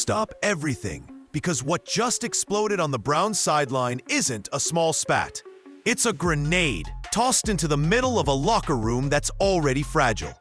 stop everything, because what just exploded on the Browns sideline isn't a small spat. It's a grenade tossed into the middle of a locker room that's already fragile.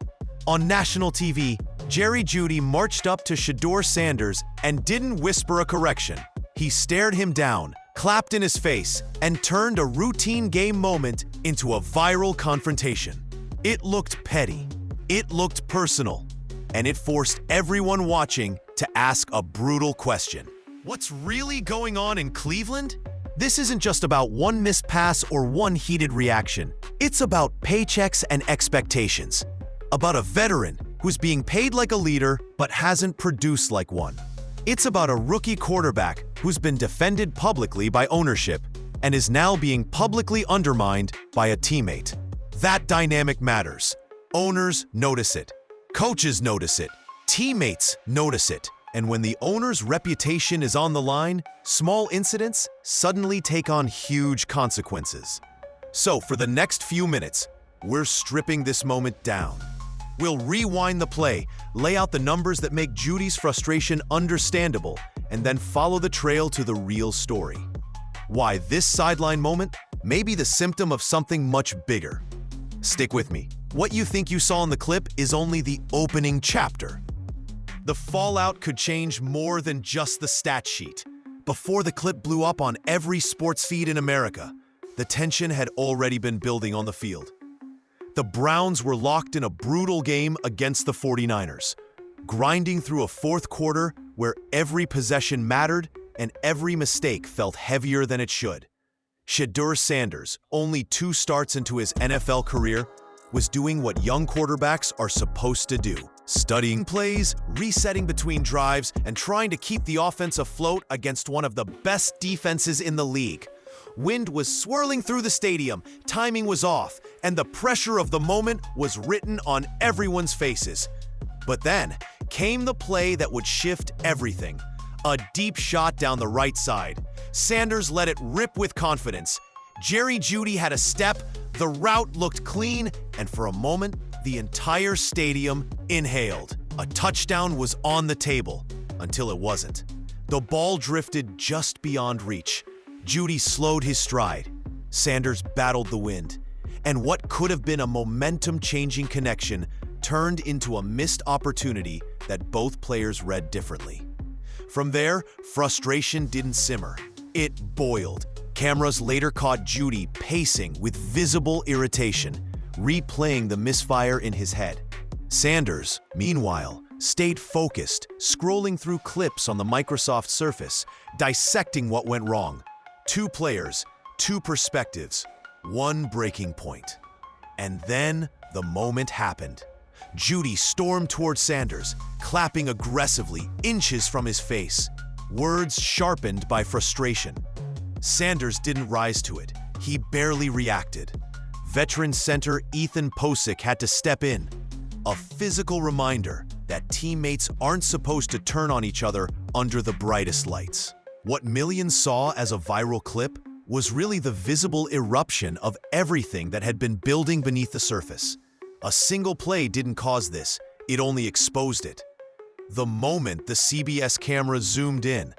On national TV, Jerry Jeudy marched up to Shedeur Sanders and didn't whisper a correction. He stared him down, clapped in his face, and turned a routine game moment into a viral confrontation. It looked petty, it looked personal, and it forced everyone watching to ask a brutal question. What's really going on in Cleveland? This isn't just about one missed pass or one heated reaction. It's about paychecks and expectations. About a veteran who's being paid like a leader but hasn't produced like one. It's about a rookie quarterback who's been defended publicly by ownership and is now being publicly undermined by a teammate. That dynamic matters. Owners notice it. Coaches notice it. Teammates notice it. And when the owner's reputation is on the line, small incidents suddenly take on huge consequences. So for the next few minutes, we're stripping this moment down. We'll rewind the play, lay out the numbers that make Jeudy's frustration understandable, and then follow the trail to the real story. Why this sideline moment may be the symptom of something much bigger. Stick with me. What you think you saw in the clip is only the opening chapter. The fallout could change more than just the stat sheet. Before the clip blew up on every sports feed in America, the tension had already been building on the field. The Browns were locked in a brutal game against the 49ers, grinding through a fourth quarter where every possession mattered and every mistake felt heavier than it should. Shedeur Sanders, only 2 starts into his NFL career, was doing what young quarterbacks are supposed to do. Studying plays, resetting between drives, and trying to keep the offense afloat against one of the best defenses in the league. Wind was swirling through the stadium, timing was off, and the pressure of the moment was written on everyone's faces. But then came the play that would shift everything. A deep shot down the right side. Sanders let it rip with confidence. Jerry Jeudy had a step, the route looked clean, and for a moment, the entire stadium inhaled. A touchdown was on the table, until it wasn't. The ball drifted just beyond reach. Jeudy slowed his stride. Sanders battled the wind. And what could have been a momentum-changing connection turned into a missed opportunity that both players read differently. From there, frustration didn't simmer. It boiled. Cameras later caught Jeudy pacing with visible irritation, replaying the misfire in his head. Sanders, meanwhile, stayed focused, scrolling through clips on the Microsoft Surface, dissecting what went wrong. 2 players, 2 perspectives, 1 breaking point. And then the moment happened. Jeudy stormed toward Sanders, clapping aggressively, inches from his face, words sharpened by frustration. Sanders didn't rise to it. He barely reacted. Veteran center Ethan Pocic had to step in. A physical reminder that teammates aren't supposed to turn on each other under the brightest lights. What millions saw as a viral clip was really the visible eruption of everything that had been building beneath the surface. A single play didn't cause this, it only exposed it. The moment the CBS camera zoomed in,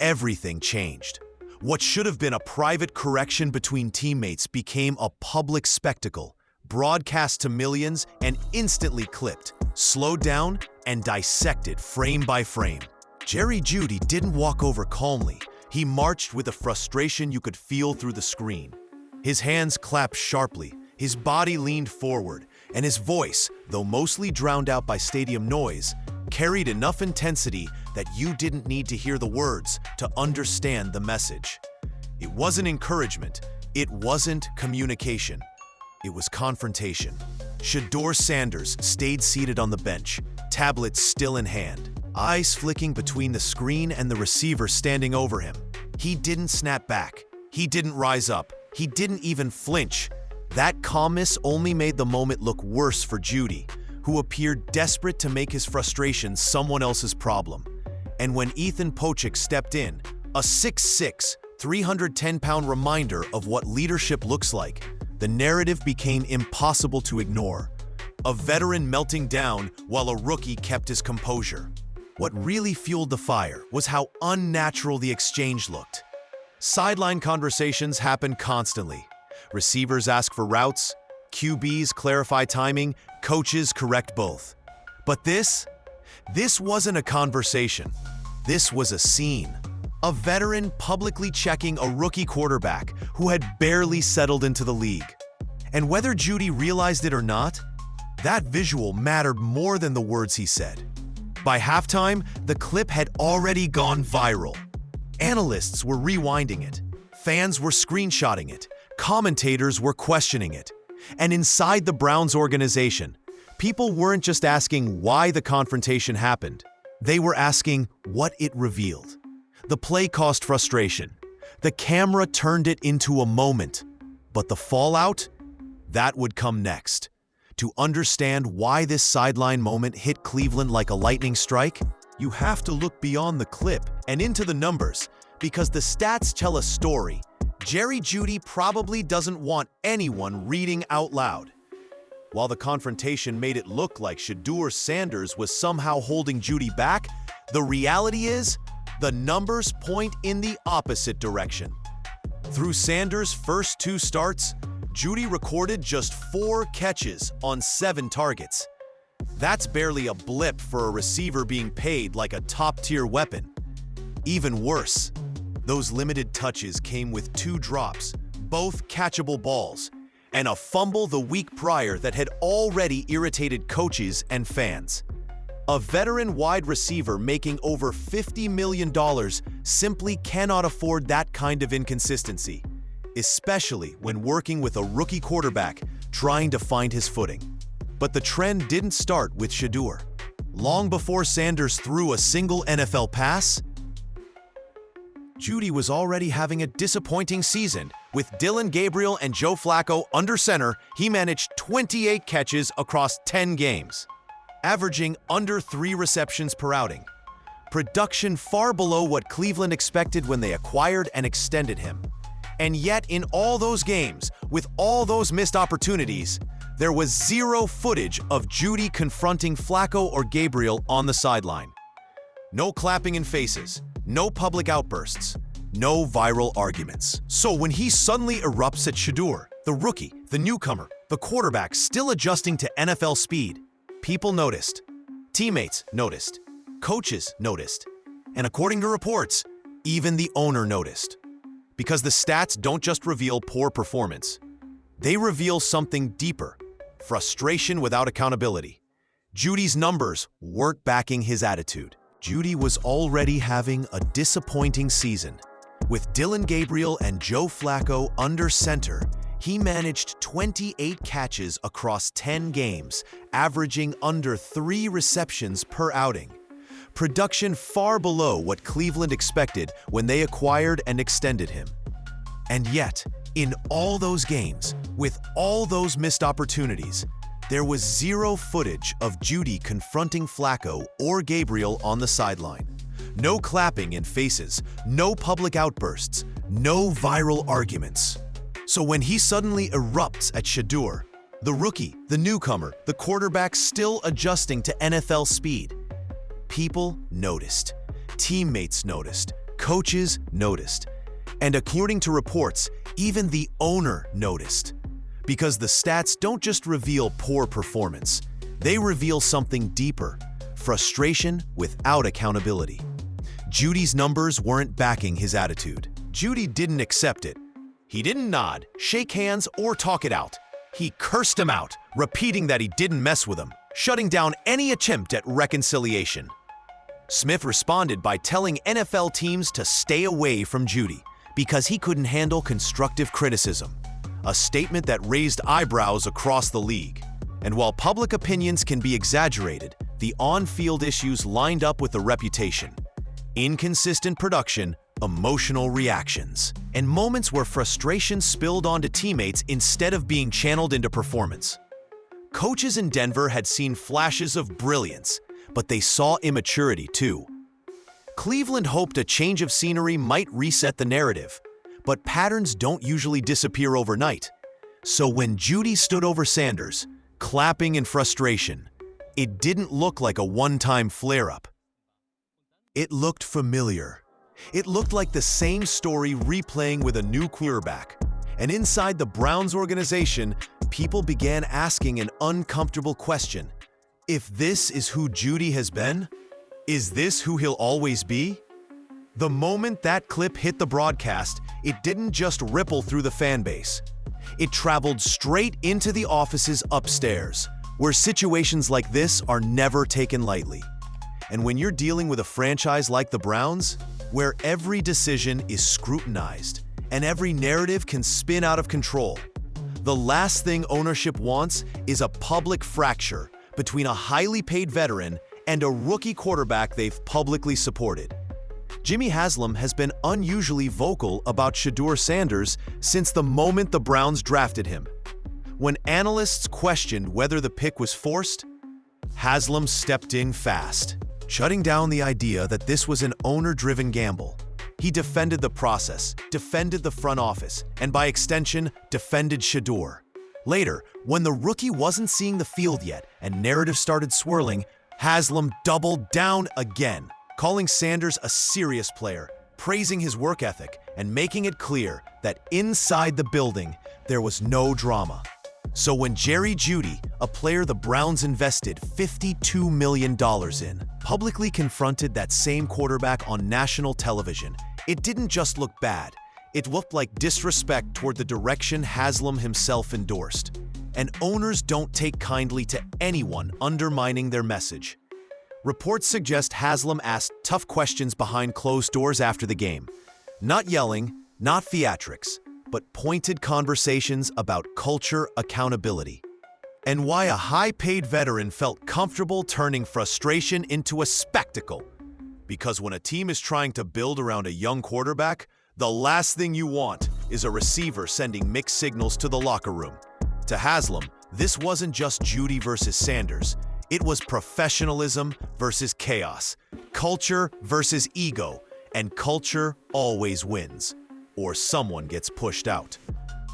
everything changed. What should have been a private correction between teammates became a public spectacle, broadcast to millions and instantly clipped, slowed down, and dissected frame by frame. Jerry Jeudy didn't walk over calmly. He marched with a frustration you could feel through the screen. His hands clapped sharply, his body leaned forward, and his voice, though mostly drowned out by stadium noise, carried enough intensity that you didn't need to hear the words to understand the message. It wasn't encouragement. It wasn't communication. It was confrontation. Shedeur Sanders stayed seated on the bench, tablet still in hand, eyes flicking between the screen and the receiver standing over him. He didn't snap back. He didn't rise up. He didn't even flinch. That calmness only made the moment look worse for Jeudy, who appeared desperate to make his frustration someone else's problem. And when Ethan Pocic stepped in, a 6'6", 310-pound reminder of what leadership looks like, the narrative became impossible to ignore. A veteran melting down while a rookie kept his composure. What really fueled the fire was how unnatural the exchange looked. Sideline conversations happen constantly. Receivers ask for routes, QBs clarify timing, coaches correct both. But this wasn't a conversation. This was a scene. A veteran publicly checking a rookie quarterback who had barely settled into the league. And whether Jeudy realized it or not, that visual mattered more than the words he said. By halftime, the clip had already gone viral. Analysts were rewinding it. Fans were screenshotting it. Commentators were questioning it. And inside the Browns organization, people weren't just asking why the confrontation happened. They were asking what it revealed. The play caused frustration. The camera turned it into a moment. But the fallout? That would come next. To understand why this sideline moment hit Cleveland like a lightning strike, you have to look beyond the clip and into the numbers, because the stats tell a story Jerry Jeudy probably doesn't want anyone reading out loud. While the confrontation made it look like Shedeur Sanders was somehow holding Jeudy back, the reality is, the numbers point in the opposite direction. Through Sanders' first 2 starts, Jeudy recorded just 4 catches on 7 targets. That's barely a blip for a receiver being paid like a top-tier weapon. Even worse, those limited touches came with 2 drops, both catchable balls, and a fumble the week prior that had already irritated coaches and fans. A veteran wide receiver making over $50 million simply cannot afford that kind of inconsistency, especially when working with a rookie quarterback trying to find his footing. But the trend didn't start with Shedeur. Long before Sanders threw a single NFL pass, Jeudy was already having a disappointing season. With Dillon Gabriel and Joe Flacco under center, he managed 28 catches across 10 games, averaging under 3 receptions per outing. Production far below what Cleveland expected when they acquired and extended him. And yet, in all those games, with all those missed opportunities, there was 0 footage of Jeudy confronting Flacco or Gabriel on the sideline. No clapping in faces, no public outbursts, no viral arguments. So when he suddenly erupts at Shedeur, the rookie, the newcomer, the quarterback still adjusting to NFL speed, people noticed. Teammates noticed. Coaches noticed. And according to reports, even the owner noticed. Because the stats don't just reveal poor performance. They reveal something deeper: frustration without accountability. Jeudy's numbers weren't backing his attitude. Jeudy was already having a disappointing season. With Dillon Gabriel and Joe Flacco under center, he managed 28 catches across 10 games, averaging under 3 receptions per outing. Production far below what Cleveland expected when they acquired and extended him. And yet, in all those games, with all those missed opportunities, there was 0 footage of Jeudy confronting Flacco or Gabriel on the sideline. No clapping in faces, no public outbursts, no viral arguments. So when he suddenly erupts at Shedeur, the rookie, the newcomer, the quarterback still adjusting to NFL speed, people noticed. Teammates noticed. Coaches noticed. And according to reports, even the owner noticed. Because the stats don't just reveal poor performance, they reveal something deeper: frustration without accountability. Jeudy's numbers weren't backing his attitude. Jeudy didn't accept it. He didn't nod, shake hands, or talk it out. He cursed him out, repeating that he didn't mess with him, shutting down any attempt at reconciliation. Smith responded by telling NFL teams to stay away from Jeudy because he couldn't handle constructive criticism, a statement that raised eyebrows across the league. And while public opinions can be exaggerated, the on-field issues lined up with the reputation: inconsistent production, emotional reactions, and moments where frustration spilled onto teammates instead of being channeled into performance. Coaches in Denver had seen flashes of brilliance, but they saw immaturity too. Cleveland hoped a change of scenery might reset the narrative, but patterns don't usually disappear overnight. So when Jeudy stood over Sanders, clapping in frustration, it didn't look like a one-time flare-up. It looked familiar. It looked like the same story replaying with a new quarterback. And inside the Browns organization, people began asking an uncomfortable question. If this is who Jeudy has been, is this who he'll always be? The moment that clip hit the broadcast, it didn't just ripple through the fan base. It traveled straight into the offices upstairs, where situations like this are never taken lightly. And when you're dealing with a franchise like the Browns, where every decision is scrutinized and every narrative can spin out of control, the last thing ownership wants is a public fracture between a highly paid veteran and a rookie quarterback they've publicly supported. Jimmy Haslam has been unusually vocal about Shedeur Sanders since the moment the Browns drafted him. When analysts questioned whether the pick was forced, Haslam stepped in fast, shutting down the idea that this was an owner-driven gamble. He defended the process, defended the front office, and by extension, defended Shedeur. Later, when the rookie wasn't seeing the field yet and narrative started swirling, Haslam doubled down again, calling Sanders a serious player, praising his work ethic, and making it clear that inside the building, there was no drama. So when Jerry Jeudy, a player the Browns invested $52 million in, publicly confronted that same quarterback on national television, it didn't just look bad. It looked like disrespect toward the direction Haslam himself endorsed. And owners don't take kindly to anyone undermining their message. Reports suggest Haslam asked tough questions behind closed doors after the game. Not yelling, not theatrics, but pointed conversations about culture accountability. And why a high-paid veteran felt comfortable turning frustration into a spectacle. Because when a team is trying to build around a young quarterback, the last thing you want is a receiver sending mixed signals to the locker room. To Haslam, this wasn't just Jeudy versus Sanders. It was professionalism versus chaos, culture versus ego, and culture always wins, or someone gets pushed out.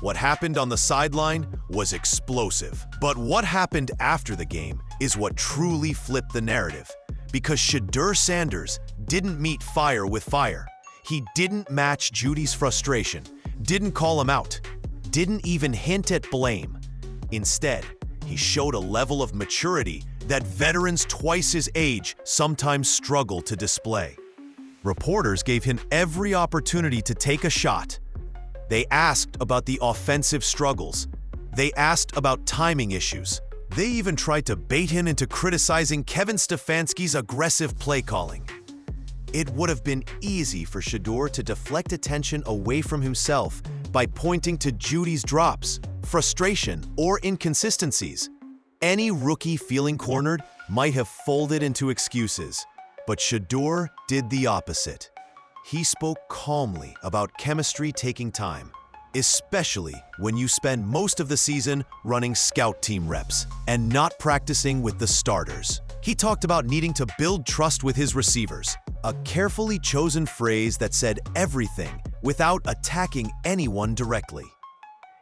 What happened on the sideline was explosive. But what happened after the game is what truly flipped the narrative. Because Shedeur Sanders didn't meet fire with fire. He didn't match Jeudy's frustration, didn't call him out, didn't even hint at blame. Instead, he showed a level of maturity that veterans twice his age sometimes struggle to display. Reporters gave him every opportunity to take a shot. They asked about the offensive struggles. They asked about timing issues. They even tried to bait him into criticizing Kevin Stefanski's aggressive play calling. It would have been easy for Shedeur to deflect attention away from himself by pointing to Jeudy's drops, frustration, or inconsistencies. Any rookie feeling cornered might have folded into excuses, but Shedeur did the opposite. He spoke calmly about chemistry taking time, especially when you spend most of the season running scout team reps and not practicing with the starters. He talked about needing to build trust with his receivers, a carefully chosen phrase that said everything without attacking anyone directly.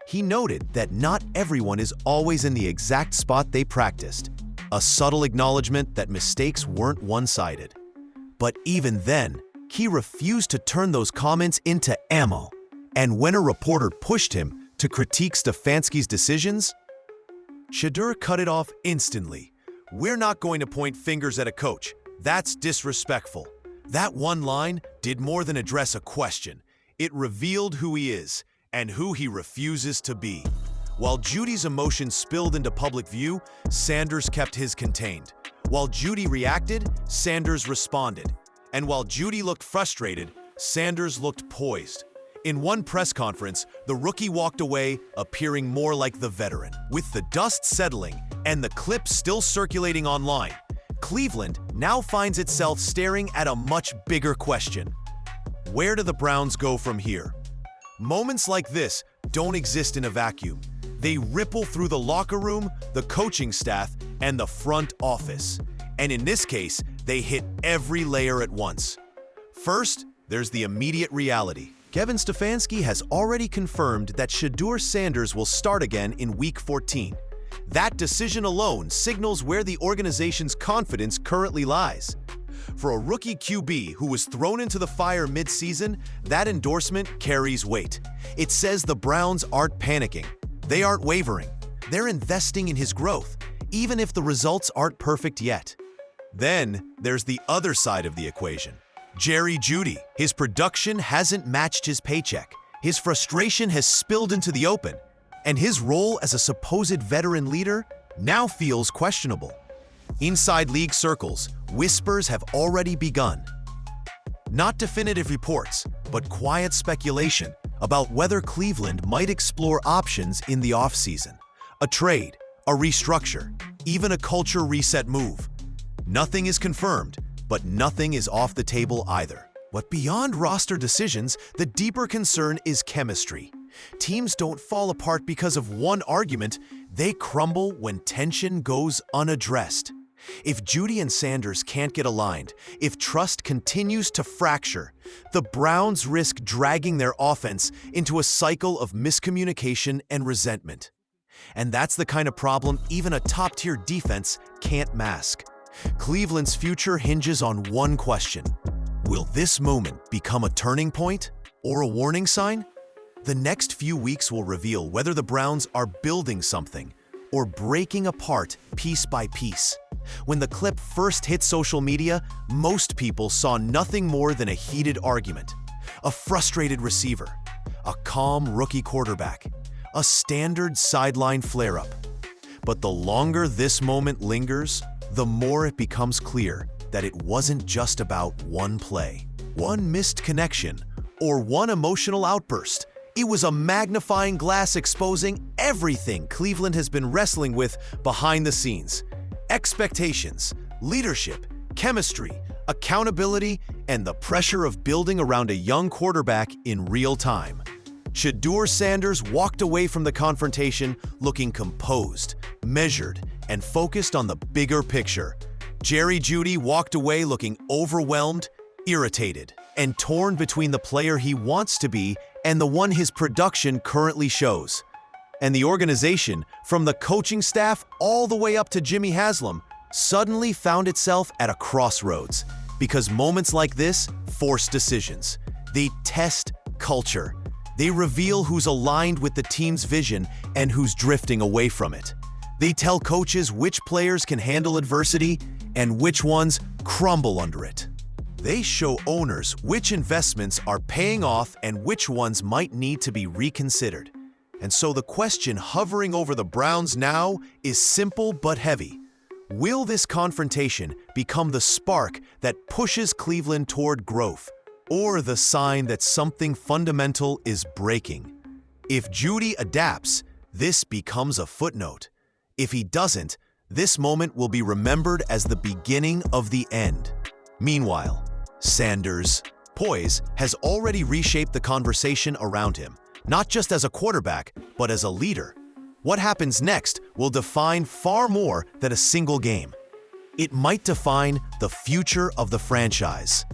He noted that not everyone is always in the exact spot they practiced, a subtle acknowledgement that mistakes weren't one-sided. But even then, he refused to turn those comments into ammo. And when a reporter pushed him to critique Stefanski's decisions, Shedeur cut it off instantly. "We're not going to point fingers at a coach. That's disrespectful." That one line did more than address a question. It revealed who he is and who he refuses to be. While Jeudy's emotions spilled into public view, Sanders kept his contained. While Jeudy reacted, Sanders responded. And while Jeudy looked frustrated, Sanders looked poised. In one press conference, the rookie walked away appearing more like the veteran. With the dust settling and the clip still circulating online, Cleveland now finds itself staring at a much bigger question. Where do the Browns go from here? Moments like this don't exist in a vacuum. They ripple through the locker room, the coaching staff, and the front office. And in this case, they hit every layer at once. First, there's the immediate reality. Kevin Stefanski has already confirmed that Shedeur Sanders will start again in Week 14. That decision alone signals where the organization's confidence currently lies. For a rookie QB who was thrown into the fire mid-season, that endorsement carries weight. It says the Browns aren't panicking. They aren't wavering. They're investing in his growth, even if the results aren't perfect yet. Then, there's the other side of the equation. Jerry Jeudy. His production hasn't matched his paycheck. His frustration has spilled into the open, and his role as a supposed veteran leader now feels questionable. Inside league circles, whispers have already begun. Not definitive reports, but quiet speculation about whether Cleveland might explore options in the offseason. A trade, a restructure, even a culture reset move. Nothing is confirmed, but nothing is off the table either. But beyond roster decisions, the deeper concern is chemistry. Teams don't fall apart because of one argument, they crumble when tension goes unaddressed. If Jeudy and Sanders can't get aligned, if trust continues to fracture, the Browns risk dragging their offense into a cycle of miscommunication and resentment. And that's the kind of problem even a top-tier defense can't mask. Cleveland's future hinges on one question. Will this moment become a turning point or a warning sign? The next few weeks will reveal whether the Browns are building something or breaking apart piece by piece. When the clip first hit social media, most people saw nothing more than a heated argument, a frustrated receiver, a calm rookie quarterback, a standard sideline flare-up. But the longer this moment lingers, the more it becomes clear that it wasn't just about one play, one missed connection, or one emotional outburst. It was a magnifying glass exposing everything Cleveland has been wrestling with behind the scenes. Expectations, leadership, chemistry, accountability, and the pressure of building around a young quarterback in real time. Shedeur Sanders walked away from the confrontation looking composed, measured, and focused on the bigger picture. Jerry Jeudy walked away looking overwhelmed, irritated, and torn between the player he wants to be and the one his production currently shows. And the organization, from the coaching staff all the way up to Jimmy Haslam, suddenly found itself at a crossroads. Because moments like this force decisions. They test culture. They reveal who's aligned with the team's vision and who's drifting away from it. They tell coaches which players can handle adversity and which ones crumble under it. They show owners which investments are paying off and which ones might need to be reconsidered. And so the question hovering over the Browns now is simple but heavy. Will this confrontation become the spark that pushes Cleveland toward growth, or the sign that something fundamental is breaking? If Jeudy adapts, this becomes a footnote. If he doesn't, this moment will be remembered as the beginning of the end. Meanwhile, Sanders' poise has already reshaped the conversation around him, not just as a quarterback, but as a leader. What happens next will define far more than a single game. It might define the future of the franchise.